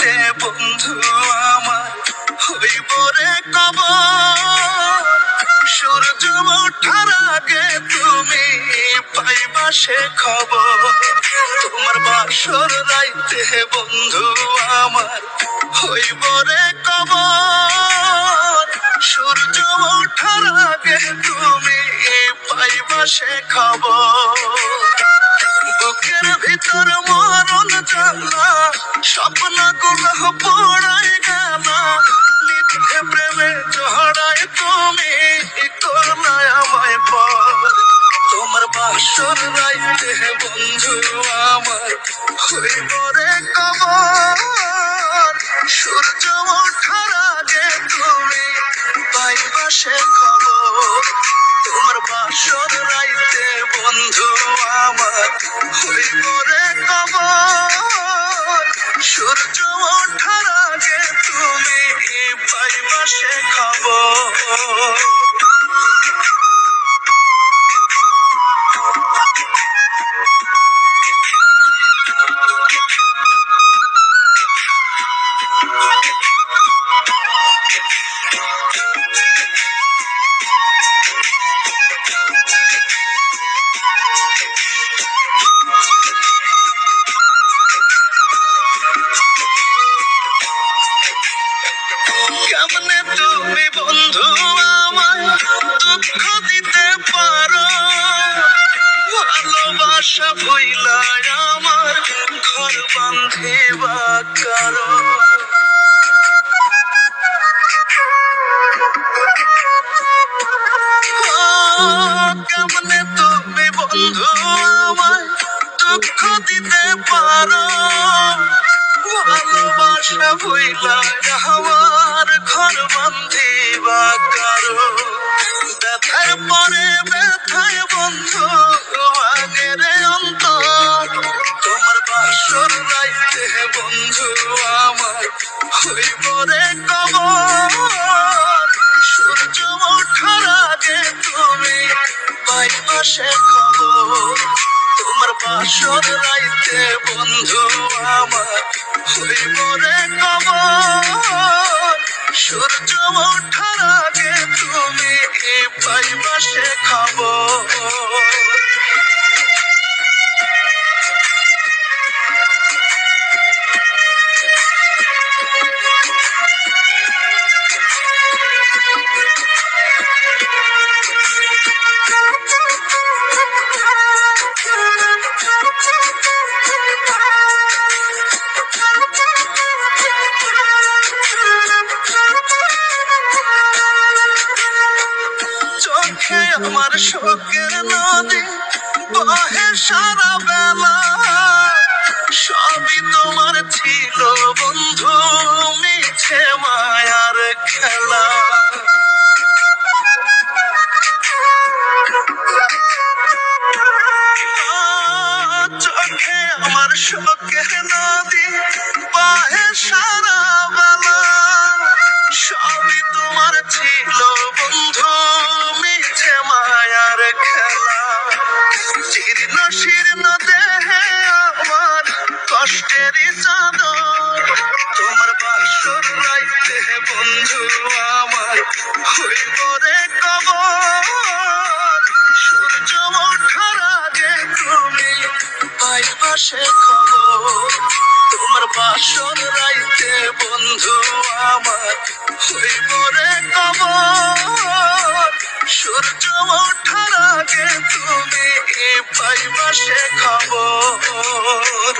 রাইতে বন্ধু আমার হইব রে কবর। সূর্য ওঠার আগে তুমি পাইবা সে খবর। তোমার বাসর রাইতে বন্ধু আমার হইব রে কবর। সূর্য ওঠার আগে তুমি পাইবা সে খবর। বুকের ভিতর মরণ জ্বালা, স্বপ্নগুলো পোড়ায় গেলা। মিথ্যে প্রেমে জড়ায় তুমি করলায় আমায় পর। তোমার বাসর রাইতে বন্ধু আমার হইব রে কবর। সূর্য ওঠার আগে তুমি পাইবা সে খবর। তোমার বাসর রাইতে বন্ধু আমার হইব রে কবর। সূর্য ওঠার আগে তুমি পাইবা সে খবর। কেমনে তুমি বন্ধু আমায় দুঃখ দিতে পারো। ভালোবাসা ভুইলা আমার ঘর বাঁধিবা কারো। কেমনে তুমি বন্ধু আমায় দুঃখ দিতে পারো। ভালোবাসা ভুইলা আমার ঘর বাঁধিবা কারো। ব্যথার পরে ব্যথায় বন্ধু ভাঙে রে অন্তর। তোমার বাসর রাইতে বন্ধু আমার হইব রে কবর। সূর্য ওঠার আগে তুমি পাইবা সে খবর। তোমার বাসর রাইতে বন্ধু আমার হইব রে কবর। সূর্য ওঠার আগে তুমি পাইবা সে খবর। চোখে আমার শোকের নদী বহে সারা বেলা। সবই তোমার ছিল বন্ধু মিছে মায়ার খেলা। চোখে আমার শোকের নদী বহে সারা বেলা। সবই তোমার ছিল বন্ধু মিছে মায়ার খেলা। জীর্ণ শীর্ণ দেহে আমার কষ্টেরই চাদর। তোমার বাসর রাইতে বন্ধু আমার হইব রে কবর। সূর্য ওঠার আগে তুমি পাইবা সে খবর। তোমার বাসর রাইতে বন্ধু আমার হইব রে কবর। সূর্য ওঠার আগে তুমি পাইবা সে খবর।